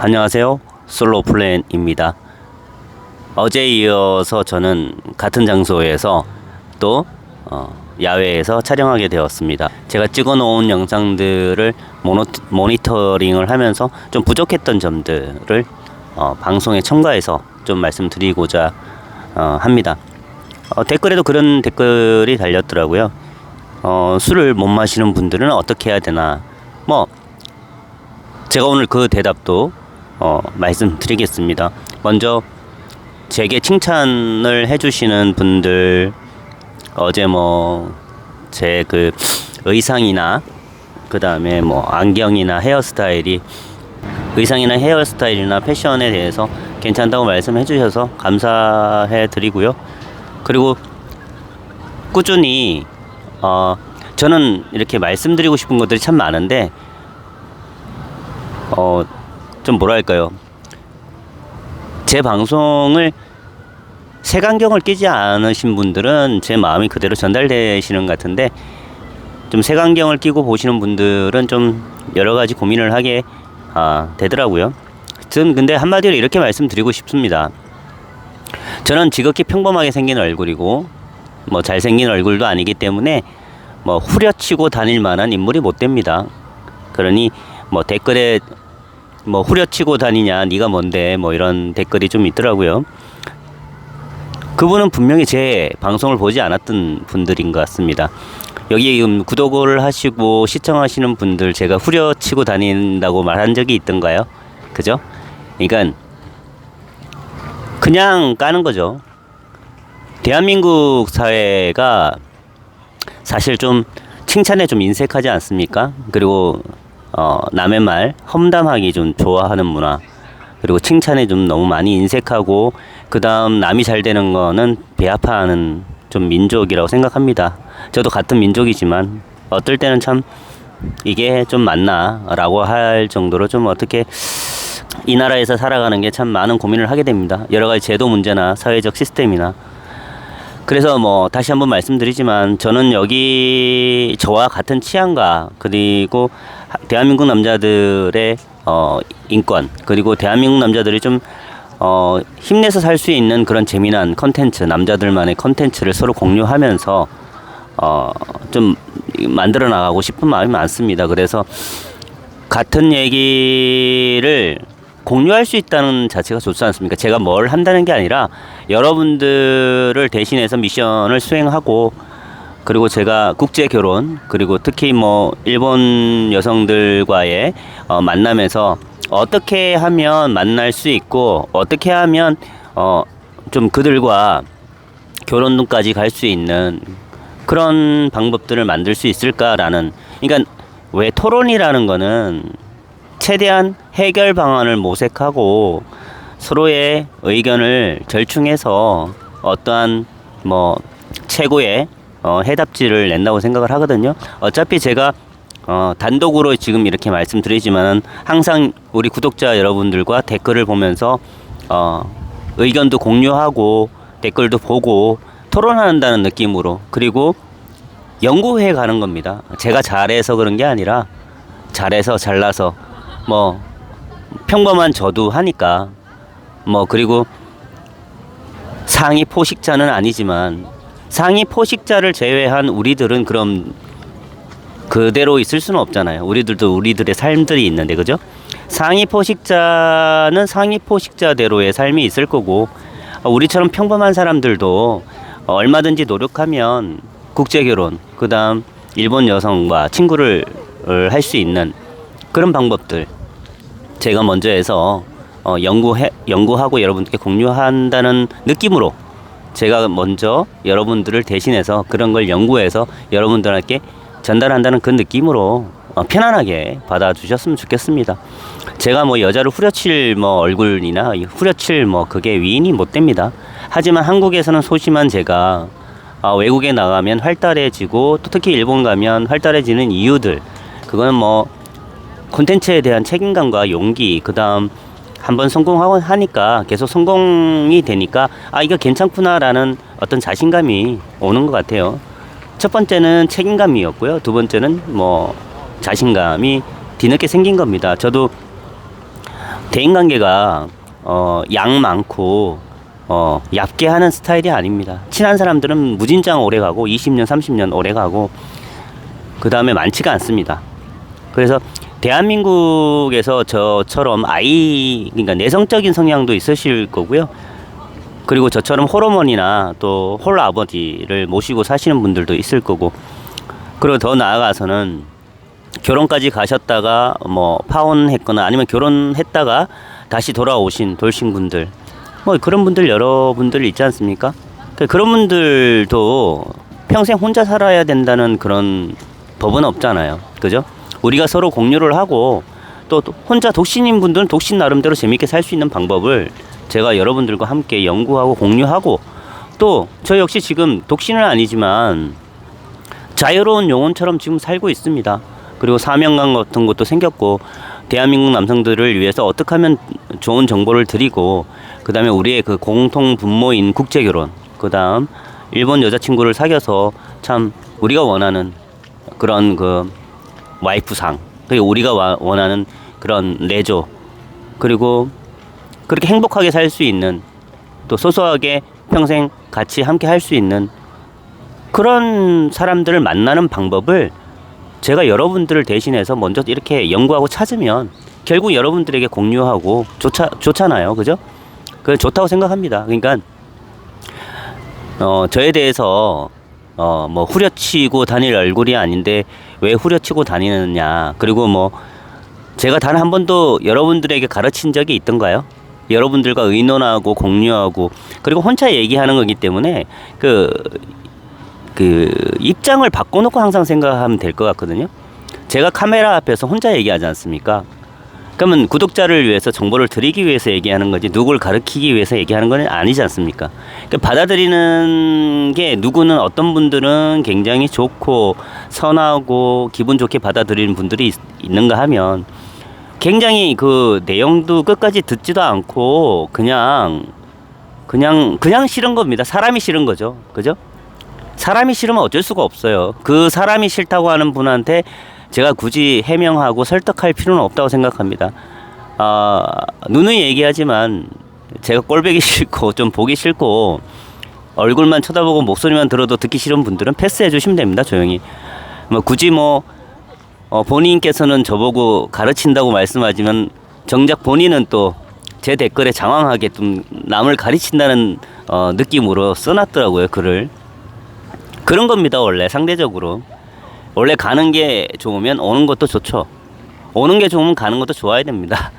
안녕하세요. 솔로플랜입니다. 어제에 이어서 저는 같은 장소에서 또 야외에서 촬영하게 되었습니다. 제가 찍어 놓은 영상들을 모니터링을 하면서 좀 부족했던 점들을 방송에 첨가해서 좀 말씀드리고자 합니다. 댓글에도 그런 댓글이 달렸더라고요. 술을 못 마시는 분들은 어떻게 해야 되나. 제가 오늘 그 대답도 말씀드리겠습니다. 먼저 제게 칭찬을 해주시는 분들, 어제 제 그 의상이나 그 다음에 안경이나 헤어스타일이, 의상이나 헤어스타일이나 패션에 대해서 괜찮다고 말씀해 주셔서 감사해 드리고요. 그리고 꾸준히 저는 이렇게 말씀드리고 싶은 것들이 참 많은데 좀 뭐랄까요, 제 방송을 색안경을 끼지 않으신 분들은 제 마음이 그대로 전달되시는 것 같은데, 좀 색안경을 끼고 보시는 분들은 좀 여러가지 고민을 하게 되더라고요. 저는 근데 한마디로 이렇게 말씀드리고 싶습니다. 저는 지극히 평범하게 생긴 얼굴이고 잘생긴 얼굴도 아니기 때문에 후려치고 다닐 만한 인물이 못 됩니다. 그러니 댓글에 후려치고 다니냐, 네가 뭔데, 이런 댓글이 좀 있더라고요. 그분은 분명히 제 방송을 보지 않았던 분들인 것 같습니다. 여기 지금 구독을 하시고 시청하시는 분들, 제가 후려치고 다닌다고 말한 적이 있던가요? 그죠? 그러니까 그냥 까는 거죠. 대한민국 사회가 사실 좀 칭찬에 좀 인색하지 않습니까? 그리고 남의 말 험담하기 좀 좋아하는 문화, 그리고 칭찬에 좀 너무 많이 인색하고, 그 다음 남이 잘 되는 거는 배 아파하는 좀 민족이라고 생각합니다. 저도 같은 민족이지만 어떨 때는 참 이게 좀 맞나 라고 할 정도로 좀 어떻게 이 나라에서 살아가는 게 참 많은 고민을 하게 됩니다. 여러 가지 제도 문제나 사회적 시스템이나. 그래서 다시 한번 말씀드리지만, 저는 여기 저와 같은 취향과, 그리고 대한민국 남자들의 인권, 그리고 대한민국 남자들이 좀 힘내서 살 수 있는 그런 재미난 컨텐츠, 남자들만의 컨텐츠를 서로 공유하면서 좀 만들어 나가고 싶은 마음이 많습니다. 그래서 같은 얘기를 공유할 수 있다는 자체가 좋지 않습니까? 제가 뭘 한다는 게 아니라 여러분들을 대신해서 미션을 수행하고, 그리고 제가 국제 결혼, 그리고 특히 일본 여성들과의 만남에서 어떻게 하면 만날 수 있고, 어떻게 하면 좀 그들과 결혼까지 갈 수 있는 그런 방법들을 만들 수 있을까라는. 그러니까 왜 토론이라는 거는 최대한 해결 방안을 모색하고 서로의 의견을 절충해서 어떠한 최고의 해답지를 낸다고 생각을 하거든요. 어차피 제가 단독으로 지금 이렇게 말씀드리지만, 항상 우리 구독자 여러분들과 댓글을 보면서 의견도 공유하고 댓글도 보고 토론한다는 느낌으로, 그리고 연구해 가는 겁니다. 제가 잘해서 그런 게 아니라 잘해서 잘나서 평범한 저도 하니까, 그리고 상위 포식자는 아니지만 상위 포식자를 제외한 우리들은 그럼 그대로 있을 수는 없잖아요. 우리들도 우리들의 삶들이 있는데, 그죠? 상위 포식자는 상위 포식자대로의 삶이 있을 거고, 우리처럼 평범한 사람들도 얼마든지 노력하면 국제결혼, 그 다음 일본 여성과 친구를 할 수 있는 그런 방법들, 제가 먼저 해서 연구하고 여러분께 공유한다는 느낌으로, 제가 먼저 여러분들을 대신해서 그런 걸 연구해서 여러분들에게 전달한다는 그 느낌으로 편안하게 받아주셨으면 좋겠습니다. 제가 여자를 후려칠 얼굴이나 후려칠 그게 위인이 못 됩니다. 하지만 한국에서는 소심한 제가 외국에 나가면 활달해지고, 또 특히 일본 가면 활달해지는 이유들, 그거는 콘텐츠에 대한 책임감과 용기, 그 다음 한번 성공하고 하니까 계속 성공이 되니까 이거 괜찮구나라는 어떤 자신감이 오는 것 같아요. 첫 번째는 책임감이었고요. 두 번째는 자신감이 뒤늦게 생긴 겁니다. 저도 대인관계가 양 많고 얕게 하는 스타일이 아닙니다. 친한 사람들은 무진장 오래 가고 20년 30년 오래 가고 그 다음에 많지가 않습니다. 그래서 대한민국에서 저처럼 그러니까 내성적인 성향도 있으실 거고요. 그리고 저처럼 홀어머니나 또 홀아버지를 모시고 사시는 분들도 있을 거고, 그리고 더 나아가서는 결혼까지 가셨다가 뭐 파혼했거나 아니면 결혼했다가 다시 돌아오신 돌싱분들, 뭐 그런 분들 여러분들 있지 않습니까? 그런 분들도 평생 혼자 살아야 된다는 그런 법은 없잖아요. 그죠? 우리가 서로 공유를 하고 또 혼자 독신인 분들은 독신 나름대로 재밌게 살 수 있는 방법을 제가 여러분들과 함께 연구하고 공유하고, 또 저 역시 지금 독신은 아니지만 자유로운 영혼처럼 지금 살고 있습니다. 그리고 사명감 같은 것도 생겼고, 대한민국 남성들을 위해서 어떻게 하면 좋은 정보를 드리고, 그 다음에 우리의 그 공통 분모인 국제결혼, 그 다음 일본 여자친구를 사귀어서 참 우리가 원하는 그런 그 와이프상, 그리고 우리가 원하는 그런 내조, 그리고 그렇게 행복하게 살 수 있는, 또 소소하게 평생 같이 함께 할 수 있는 그런 사람들을 만나는 방법을 제가 여러분들을 대신해서 먼저 이렇게 연구하고 찾으면 결국 여러분들에게 공유하고 좋잖아요. 그죠? 그 좋다고 생각합니다. 그러니까 저에 대해서 뭐 후려치고 다닐 얼굴이 아닌데 왜 후려치고 다니느냐, 그리고 뭐 제가 단 한 번도 여러분들에게 가르친 적이 있던가요? 여러분들과 의논하고 공유하고, 그리고 혼자 얘기하는 거기 때문에 그 입장을 바꿔놓고 항상 생각하면 될 것 같거든요. 제가 카메라 앞에서 혼자 얘기하지 않습니까? 그러면 구독자를 위해서 정보를 드리기 위해서 얘기하는 거지, 누구를 가르치기 위해서 얘기하는 건 아니지 않습니까? 그러니까 받아들이는 게, 누구는 어떤 분들은 굉장히 좋고 선하고 기분 좋게 받아들이는 분들이 있는가 하면, 굉장히 그 내용도 끝까지 듣지도 않고 그냥 싫은 겁니다. 사람이 싫은 거죠. 그죠? 사람이 싫으면 어쩔 수가 없어요. 그 사람이 싫다고 하는 분한테 제가 굳이 해명하고 설득할 필요는 없다고 생각합니다. 누누이 얘기하지만 제가 꼴보기 싫고 좀 보기 싫고 얼굴만 쳐다보고 목소리만 들어도 듣기 싫은 분들은 패스해 주시면 됩니다. 조용히. 뭐 굳이 본인께서는 저보고 가르친다고 말씀하지만 정작 본인은 또 제 댓글에 장황하게 좀 남을 가르친다는 느낌으로 써놨더라고요, 글을. 그런 겁니다. 원래 상대적으로 원래 가는 게 좋으면 오는 것도 좋죠. 오는 게 좋으면 가는 것도 좋아야 됩니다.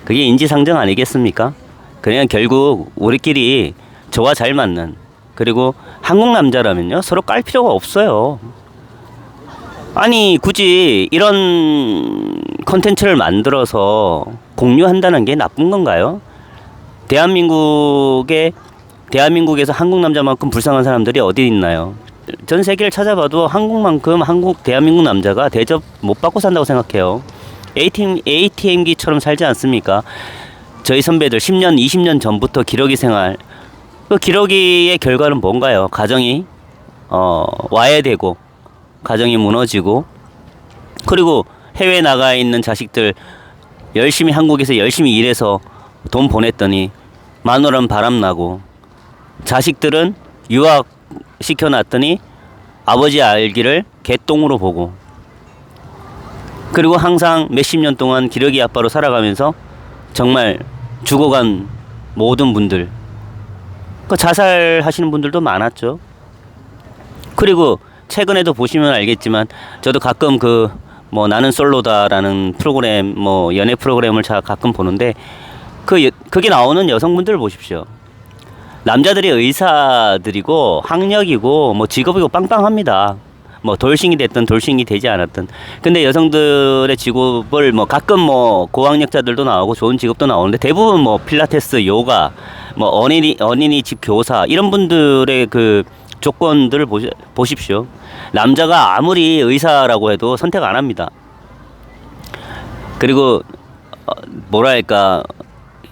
그게 인지상정 아니겠습니까? 그냥 결국 우리끼리 저와 잘 맞는, 그리고 한국 남자라면요 서로 깔 필요가 없어요. 아니 굳이 이런 컨텐츠를 만들어서 공유한다는 게 나쁜 건가요? 대한민국에서 한국 남자만큼 불쌍한 사람들이 어디 있나요? 전 세계를 찾아봐도 한국만큼 대한민국 남자가 대접 못 받고 산다고 생각해요. ATM기처럼 살지 않습니까? 저희 선배들 10년, 20년 전부터 기러기 생활, 그 기러기의 결과는 뭔가요? 가정이 와해되고, 가정이 무너지고, 그리고 해외에 나가 있는 자식들 열심히 한국에서 열심히 일해서 돈 보냈더니 마누라는 바람나고, 자식들은 유학 시켜놨더니 아버지 알기를 개똥으로 보고, 그리고 항상 몇십 년 동안 기러기 아빠로 살아가면서 정말 죽어간 모든 분들, 자살하시는 분들도 많았죠. 그리고 최근에도 보시면 알겠지만 저도 가끔 나는 솔로다라는 프로그램, 연애 프로그램을 가끔 보는데 그게 나오는 여성분들 보십시오. 남자들이 의사들이고 학력이고 직업이고 빵빵합니다. 돌싱이 됐든 돌싱이 되지 않았든. 근데 여성들의 직업을 가끔 고학력자들도 나오고 좋은 직업도 나오는데, 대부분 필라테스, 요가, 어린이집 교사, 이런 분들의 그 조건들을 보십시오. 남자가 아무리 의사라고 해도 선택 안 합니다. 그리고 뭐랄까,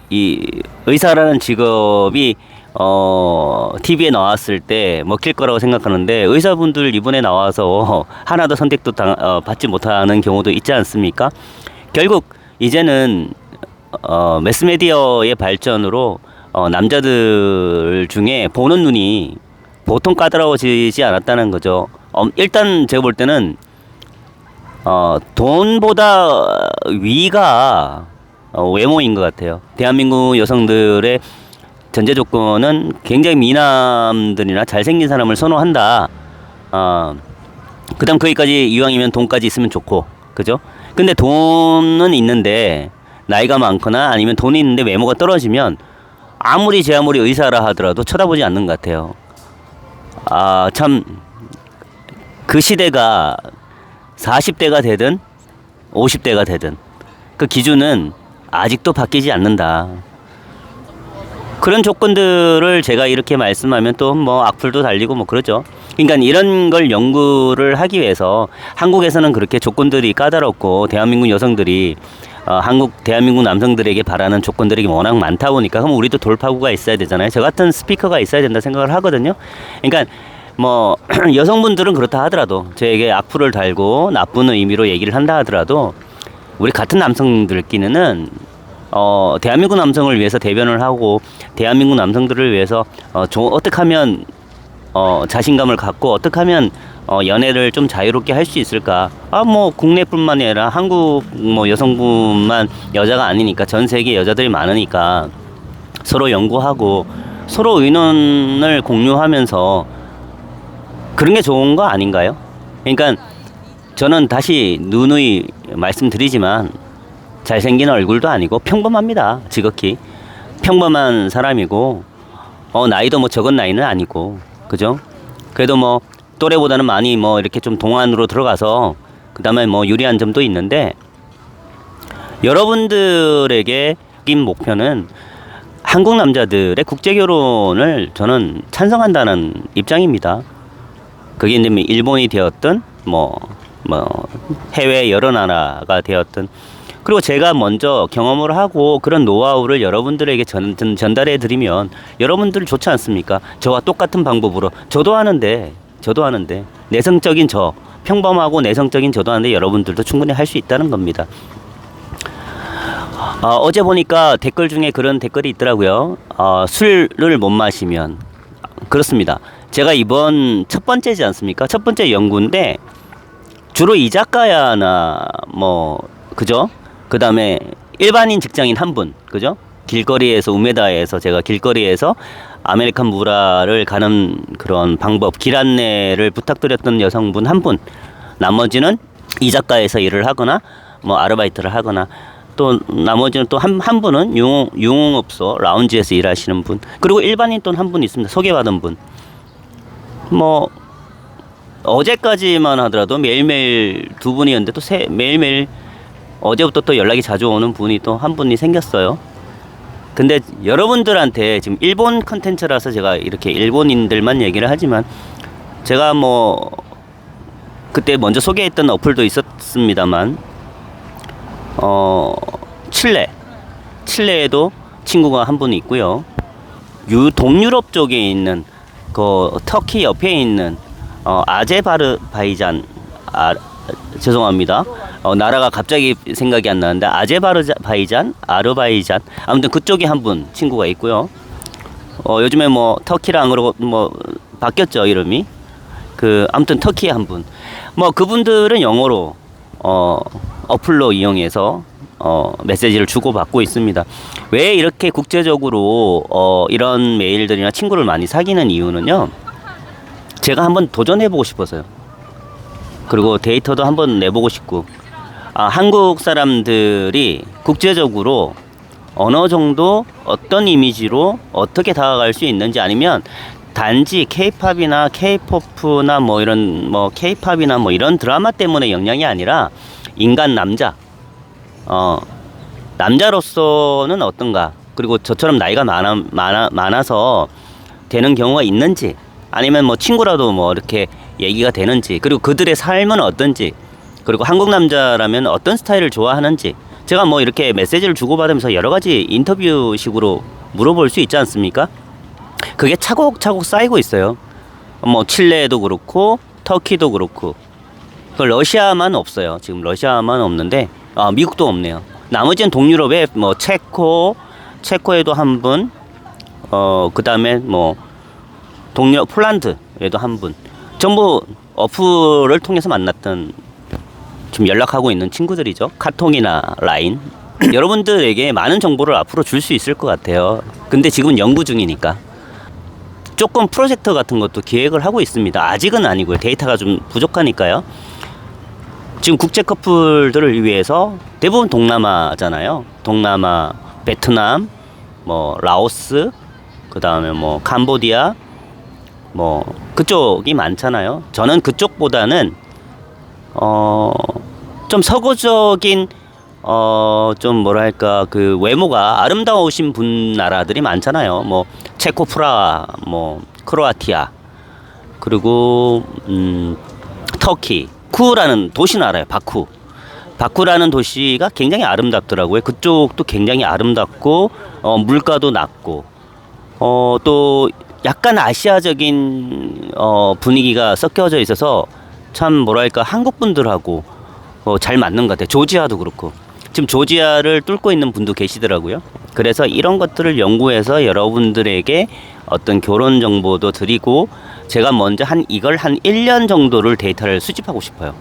이 의사라는 직업이 TV에 나왔을 때 먹힐 거라고 생각하는데, 의사분들 이번에 나와서 하나도 선택도 받지 못하는 경우도 있지 않습니까? 결국 이제는 매스미디어의 발전으로 남자들 중에 보는 눈이 보통 까다로워지지 않았다는 거죠. 일단 제가 볼 때는 돈보다 위가 외모인 것 같아요. 대한민국 여성들의 전제 조건은 굉장히 미남들이나 잘생긴 사람을 선호한다. 그다음 거기까지 이왕이면 돈까지 있으면 좋고, 그죠? 근데 돈은 있는데 나이가 많거나 아니면 돈이 있는데 외모가 떨어지면 제 아무리 의사라 하더라도 쳐다보지 않는 것 같아요. 참 그 시대가 40대가 되든 50대가 되든 그 기준은 아직도 바뀌지 않는다. 그런 조건들을 제가 이렇게 말씀하면 또 뭐 악플도 달리고 뭐 그러죠. 그러니까 이런 걸 연구를 하기 위해서 한국에서는 그렇게 조건들이 까다롭고 대한민국 여성들이 대한민국 남성들에게 바라는 조건들이 워낙 많다 보니까 그럼 우리도 돌파구가 있어야 되잖아요. 저 같은 스피커가 있어야 된다 생각을 하거든요. 그러니까 뭐 여성분들은 그렇다 하더라도 저에게 악플을 달고 나쁜 의미로 얘기를 한다 하더라도 우리 같은 남성들끼리는 대한민국 남성을 위해서 대변을 하고 대한민국 남성들을 위해서 어떻게 하면 자신감을 갖고 어떻게 하면 연애를 좀 자유롭게 할 수 있을까? 뭐 국내뿐만 아니라 한국 뭐 여성분만 여자가 아니니까 전 세계 여자들이 많으니까 서로 연구하고 서로 의논을 공유하면서 그런 게 좋은 거 아닌가요? 그러니까 저는 다시 누누이 말씀드리지만 잘생긴 얼굴도 아니고 평범합니다. 지극히 평범한 사람이고 나이도 뭐 적은 나이는 아니고 그죠? 그래도 뭐 또래보다는 많이 뭐 이렇게 좀 동안으로 들어가서 그 다음에 뭐 유리한 점도 있는데 여러분들에게 낀 목표는 한국 남자들의 국제 결혼을 저는 찬성한다는 입장입니다. 그게 이제 일본이 되었든 뭐 해외 여러 나라가 되었든 그리고 제가 먼저 경험을 하고 그런 노하우를 여러분들에게 전달해 드리면 여러분들 좋지 않습니까? 저와 똑같은 방법으로 저도 하는데 내성적인 평범하고 내성적인 저도 하는데 여러분들도 충분히 할 수 있다는 겁니다. 어제 보니까 댓글 중에 그런 댓글이 있더라고요. 술을 못 마시면 그렇습니다. 제가 이번 첫 번째지 않습니까? 첫 번째 연구인데 주로 이자카야나 뭐 그죠? 그 다음에 일반인 직장인 한 분, 그죠? 길거리에서 우메다에서 제가 길거리에서 아메리칸 무라를 가는 그런 방법, 길 안내를 부탁드렸던 여성분 한 분, 나머지는 이자카야에서 일을 하거나 뭐 아르바이트를 하거나 또 나머지는 또 한 분은 유흥업소 라운지에서 일하시는 분, 그리고 일반인 또 한 분 있습니다. 소개받은 분. 뭐 어제까지만 하더라도 매일매일 두 분이었는데 또 매일매일 어제부터 또 연락이 자주 오는 분이 또 한 분이 생겼어요. 근데 여러분들한테 지금 일본 컨텐츠라서 제가 이렇게 일본인들만 얘기를 하지만 제가 뭐 그때 먼저 소개했던 어플도 있었습니다만 칠레에도 친구가 한 분 있고요. 동유럽 쪽에 있는 그 터키 옆에 있는 아제바르바이잔 죄송합니다. 나라가 갑자기 생각이 안 나는데 아제바르바이잔, 아르바이잔 아무튼 그쪽에 한 분 친구가 있고요. 요즘에 뭐 터키랑 그러고 뭐 바뀌었죠 이름이. 아무튼 터키에 한 분. 뭐 그분들은 영어로 어플로 이용해서 메시지를 주고받고 있습니다. 왜 이렇게 국제적으로 이런 메일들이나 친구를 많이 사귀는 이유는요. 제가 한번 도전해보고 싶어서요. 그리고 데이터도 한번 내보고 싶고 한국 사람들이 국제적으로 어느 정도 어떤 이미지로 어떻게 다가갈 수 있는지 아니면 단지 K-팝이나 K-포프나 뭐 이런 뭐 K-팝이나 뭐 이런 드라마 때문에 영향이 아니라 인간 남자로서는 어떤가, 그리고 저처럼 나이가 많아서 되는 경우가 있는지 아니면 뭐 친구라도 뭐 이렇게 얘기가 되는지, 그리고 그들의 삶은 어떤지, 그리고 한국 남자라면 어떤 스타일을 좋아하는지 제가 뭐 이렇게 메시지를 주고받으면서 여러 가지 인터뷰식으로 물어볼 수 있지 않습니까? 그게 차곡차곡 쌓이고 있어요. 뭐 칠레도 그렇고 터키도 그렇고 러시아만 없어요. 지금 러시아만 없는데 미국도 없네요. 나머지는 동유럽에 뭐 체코에도 한 분, 그 다음에 뭐 동유럽 폴란드에도 한 분, 전부 어플을 통해서 만났던, 지금 연락하고 있는 친구들이죠. 카톡이나 라인. 여러분들에게 많은 정보를 앞으로 줄 수 있을 것 같아요. 근데 지금은 연구 중이니까 조금 프로젝트 같은 것도 기획을 하고 있습니다. 아직은 아니고요. 데이터가 좀 부족하니까요. 지금 국제 커플들을 위해서 대부분 동남아잖아요. 동남아, 베트남, 뭐 라오스, 그 다음에 뭐 캄보디아, 뭐 그쪽이 많잖아요. 저는 그쪽보다는 좀 서구적인 좀 뭐랄까 그 외모가 아름다우신 분 나라들이 많잖아요. 뭐 체코 프라하, 뭐 크로아티아, 그리고 터키, 바쿠라는 도시는 알아요. 바쿠라는 도시가 굉장히 아름답더라고요. 그쪽도 굉장히 아름답고 물가도 낮고 또 약간 아시아적인 분위기가 섞여져 있어서 참 뭐랄까 한국 분들하고 잘 맞는 것 같아요. 조지아도 그렇고 지금 조지아를 뚫고 있는 분도 계시더라고요. 그래서 이런 것들을 연구해서 여러분들에게 어떤 결혼 정보도 드리고, 제가 먼저 이걸 한 1년 정도를 데이터를 수집하고 싶어요.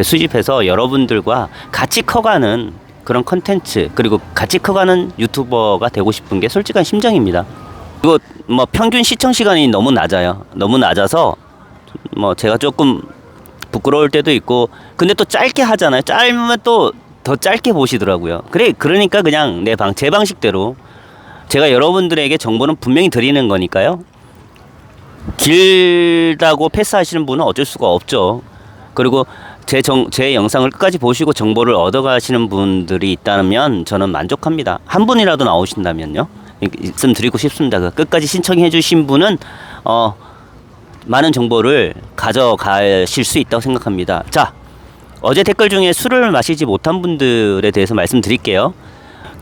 수집해서 여러분들과 같이 커가는 그런 컨텐츠, 그리고 같이 커가는 유튜버가 되고 싶은 게 솔직한 심정입니다. 그리고 뭐 평균 시청 시간이 너무 낮아요. 너무 낮아서 뭐 제가 조금 부끄러울 때도 있고, 근데 또 짧게 하잖아요. 짧으면 또 더 짧게 보시더라고요. 그러니까 그냥 제 방식대로 제가 여러분들에게 정보는 분명히 드리는 거니까요. 길다고 패스하시는 분은 어쩔 수가 없죠. 그리고 제 영상을 끝까지 보시고 정보를 얻어가시는 분들이 있다면 저는 만족합니다. 한 분이라도 나오신다면요. 말씀드리고 싶습니다. 끝까지 신청해 주신 분은 많은 정보를 가져가실 수 있다고 생각합니다. 자, 어제 댓글 중에 술을 마시지 못한 분들에 대해서 말씀드릴게요.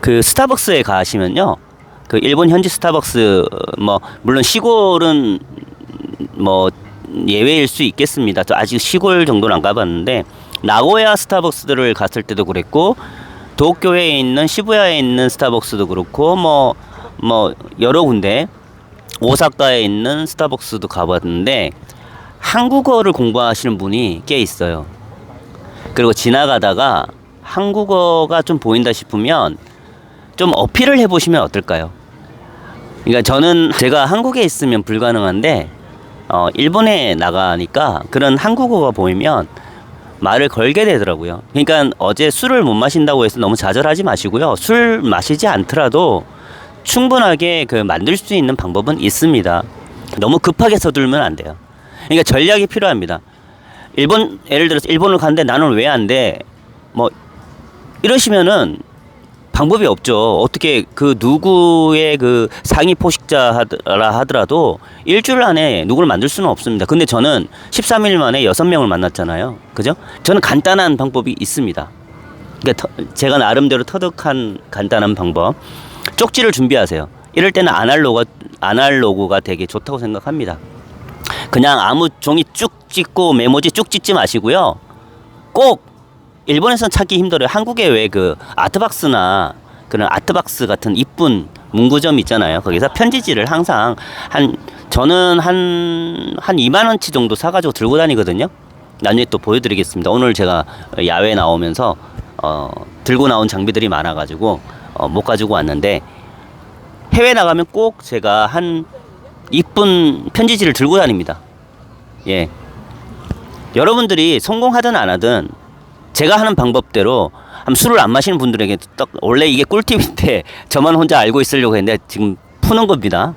그 스타벅스에 가시면요, 그 일본 현지 스타벅스, 뭐 물론 시골은 뭐 예외일 수 있겠습니다. 저 아직 시골 정도는 안 가봤는데, 나고야 스타벅스들을 갔을 때도 그랬고, 도쿄에 있는 시부야에 있는 스타벅스도 그렇고, 뭐 여러 군데, 오사카에 있는 스타벅스도 가봤는데 한국어를 공부하시는 분이 꽤 있어요. 그리고 지나가다가 한국어가 좀 보인다 싶으면 좀 어필을 해보시면 어떨까요? 그러니까 제가 한국에 있으면 불가능한데 일본에 나가니까 그런 한국어가 보이면 말을 걸게 되더라고요. 그러니까 어제 술을 못 마신다고 해서 너무 좌절하지 마시고요. 술 마시지 않더라도 충분하게 만들 수 있는 방법은 있습니다. 너무 급하게 서둘면 안 돼요. 그러니까 전략이 필요합니다. 예를 들어서 일본을 가는데 나는 왜 안 돼? 뭐 이러시면은 방법이 없죠. 어떻게 누구의 상위 포식자라 하더라도 일주일 안에 누구를 만들 수는 없습니다. 근데 저는 13일 만에 6명을 만났잖아요. 그죠? 저는 간단한 방법이 있습니다. 그러니까 제가 나름대로 터득한 간단한 방법. 쪽지를 준비하세요. 이럴 때는 아날로그가 되게 좋다고 생각합니다. 그냥 아무 종이 쭉 찍고 메모지 쭉 찍지 마시고요. 꼭 일본에서는 찾기 힘들어요. 한국에 왜 아트박스나 그런 아트박스 같은 이쁜 문구점 있잖아요. 거기서 편지지를 항상 저는 한 2만 원치 정도 사가지고 들고 다니거든요. 나중에 또 보여드리겠습니다. 오늘 제가 야외 나오면서 들고 나온 장비들이 많아가지고 못 가지고 왔는데, 해외 나가면 꼭 제가 이쁜 편지지를 들고 다닙니다. 예. 여러분들이 성공하든 안 하든 제가 하는 방법대로 술을 안 마시는 분들에게 원래 이게 꿀팁인데 저만 혼자 알고 있으려고 했는데 지금 푸는 겁니다.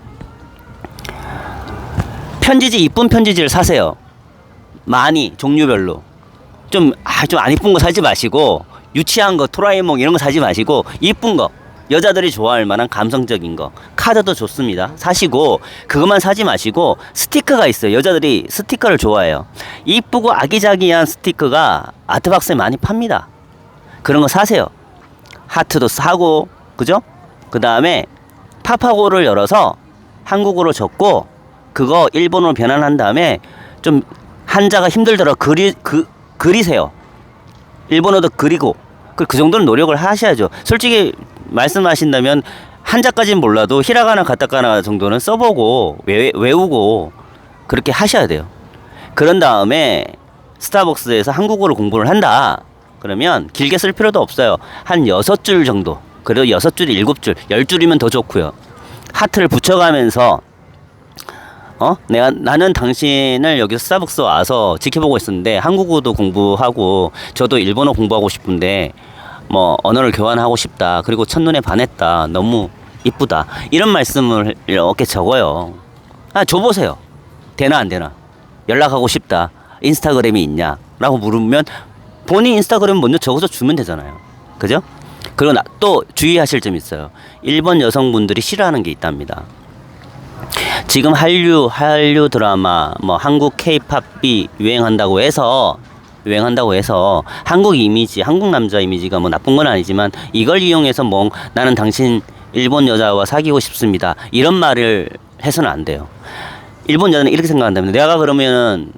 이쁜 편지지를 사세요. 많이, 종류별로. 좀 안 이쁜 거 사지 마시고, 유치한 거, 도라에몽 이런 거 사지 마시고, 이쁜 거, 여자들이 좋아할 만한 감성적인 거, 카드도 좋습니다. 사시고, 그것만 사지 마시고, 스티커가 있어요. 여자들이 스티커를 좋아해요. 이쁘고 아기자기한 스티커가 아트박스에 많이 팝니다. 그런 거 사세요. 하트도 사고, 그죠? 그 다음에 파파고를 열어서 한국어로 적고, 그거 일본어로 변환한 다음에 좀 한자가 힘들더라도 그리세요. 일본어도 그리고, 그 정도는 노력을 하셔야죠. 솔직히 말씀하신다면 한자까지는 몰라도 히라가나 가타카나 정도는 써보고 외우고 그렇게 하셔야 돼요. 그런 다음에 스타벅스에서 한국어를 공부를 한다. 그러면 길게 쓸 필요도 없어요. 한 6줄 정도. 그리고 6줄, 7줄, 10줄이면 더 좋고요. 하트를 붙여가면서 나는 당신을 여기서 스타벅스 와서 지켜보고 있었는데 한국어도 공부하고 저도 일본어 공부하고 싶은데 뭐 언어를 교환하고 싶다. 그리고 첫눈에 반했다. 너무 이쁘다. 이런 말씀을 이렇게 적어요. 줘보세요. 되나 안 되나. 연락하고 싶다. 인스타그램이 있냐? 라고 물으면 본인 인스타그램 먼저 적어서 주면 되잖아요. 그죠? 그리고 또 주의하실 점이 있어요. 일본 여성분들이 싫어하는 게 있답니다. 지금 한류 드라마, 뭐 한국 K-팝이 유행한다고 해서 한국 이미지, 한국 남자 이미지가 뭐 나쁜 건 아니지만 이걸 이용해서 뭐 나는 당신 일본 여자와 사귀고 싶습니다. 이런 말을 해서는 안 돼요. 일본 여자는 이렇게 생각한답니다. 내가 그러면은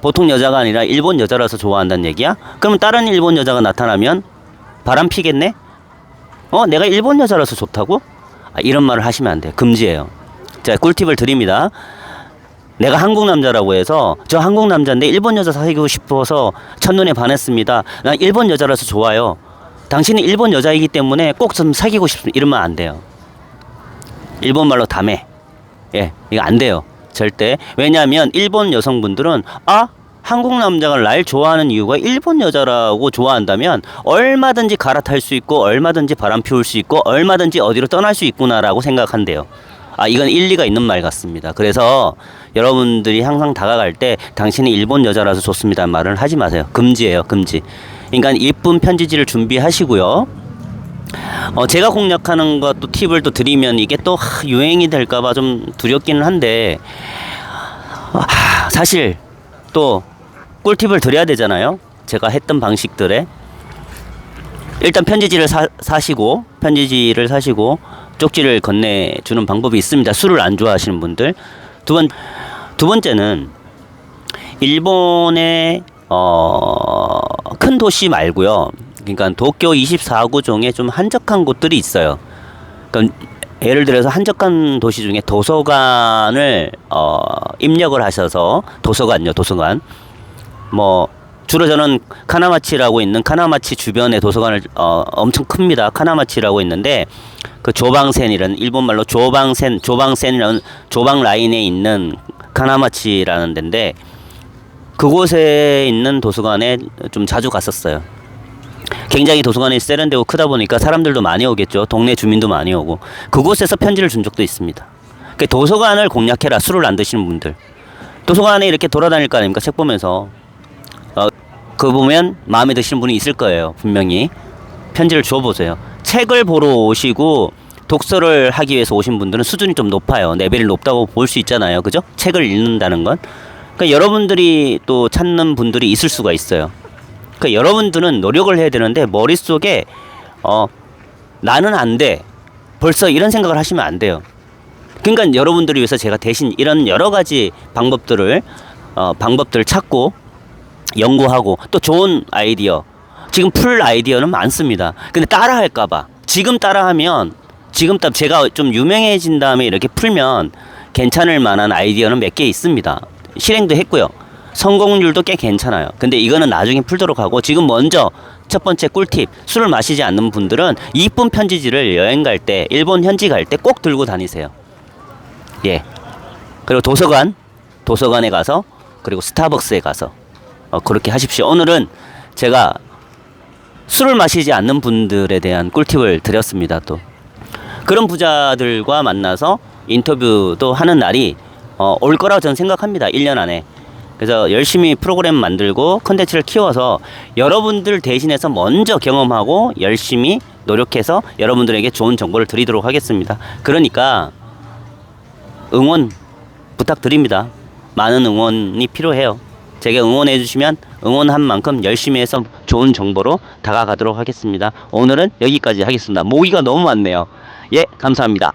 보통 여자가 아니라 일본 여자라서 좋아한다는 얘기야? 그러면 다른 일본 여자가 나타나면 바람 피겠네? 내가 일본 여자라서 좋다고? 이런 말을 하시면 안 돼요. 금지예요. 제가 꿀팁을 드립니다. 내가 한국 남자라고 해서 저 한국 남자인데 일본 여자 사귀고 싶어서 첫눈에 반했습니다. 난 일본 여자라서 좋아요. 당신이 일본 여자이기 때문에 꼭 좀 사귀고 싶습니다. 이러면 안 돼요. 일본말로 다메. 예, 이거 안 돼요. 절대. 왜냐하면 일본 여성분들은 한국 남자가 날 좋아하는 이유가 일본 여자라고 좋아한다면 얼마든지 갈아탈 수 있고 얼마든지 바람 피울 수 있고 얼마든지 어디로 떠날 수 있구나라고 생각한대요. 이건 일리가 있는 말 같습니다. 그래서 여러분들이 항상 다가갈 때 당신이 일본 여자라서 좋습니다 말을 하지 마세요. 금지예요. 금지. 그러니까 예쁜 편지지를 준비하시고요. 제가 공략하는 것도 팁을 또 드리면 이게 또 유행이 될까봐 좀 두렵기는 한데 사실 또 꿀팁을 드려야 되잖아요. 제가 했던 방식들에 일단 편지지를 사시고 쪽지를 건네주는 방법이 있습니다. 술을 안 좋아하시는 분들. 두 번째는 일본의 큰 도시 말고요. 그러니까 도쿄 24구 중에 좀 한적한 곳들이 있어요. 그러니까 예를 들어서 한적한 도시 중에 도서관을 입력을 하셔서 도서관 뭐 주로 저는 카나마치라고 있는 카나마치 주변의 도서관을 엄청 큽니다. 카나마치라고 있는데 그 조방센이라는 일본말로 조방센이라는 조방 라인에 있는 카나마치라는 데인데 그곳에 있는 도서관에 좀 자주 갔었어요. 굉장히 도서관이 세련되고 크다 보니까 사람들도 많이 오겠죠. 동네 주민도 많이 오고 그곳에서 편지를 준 적도 있습니다. 그러니까 도서관을 공략해라. 술을 안 드시는 분들. 도서관에 이렇게 돌아다닐 거 아닙니까? 책 보면서 그거 보면 마음에 드시는 분이 있을 거예요. 분명히 편지를 줘보세요. 책을 보러 오시고 독서를 하기 위해서 오신 분들은 수준이 좀 높아요. 레벨이 높다고 볼 수 있잖아요. 그죠? 책을 읽는다는 건. 그러니까 여러분들이 또 찾는 분들이 있을 수가 있어요. 그러니까 여러분들은 노력을 해야 되는데 머릿속에 나는 안 돼. 벌써 이런 생각을 하시면 안 돼요. 그러니까 여러분들을 위해서 제가 대신 이런 여러 가지 방법들을 찾고 연구하고 또 좋은 아이디어 지금 풀 아이디어는 많습니다. 근데 따라할까봐 지금 따라하면 제가 좀 유명해진 다음에 이렇게 풀면 괜찮을 만한 아이디어는 몇 개 있습니다. 실행도 했고요. 성공률도 꽤 괜찮아요. 근데 이거는 나중에 풀도록 하고 지금 먼저 첫 번째 꿀팁 술을 마시지 않는 분들은 이쁜 편지지를 여행 갈 때 일본 현지 갈 때 꼭 들고 다니세요. 예. 그리고 도서관에 가서 그리고 스타벅스에 가서 그렇게 하십시오. 오늘은 제가 술을 마시지 않는 분들에 대한 꿀팁을 드렸습니다. 또 그런 부자들과 만나서 인터뷰도 하는 날이 올 거라고 저는 생각합니다. 1년 안에. 그래서 열심히 프로그램 만들고 컨텐츠를 키워서 여러분들 대신해서 먼저 경험하고 열심히 노력해서 여러분들에게 좋은 정보를 드리도록 하겠습니다. 그러니까 응원 부탁드립니다. 많은 응원이 필요해요. 제게 응원해 주시면 응원한 만큼 열심히 해서 좋은 정보로 다가가도록 하겠습니다. 오늘은 여기까지 하겠습니다. 모기가 너무 많네요. 예, 감사합니다.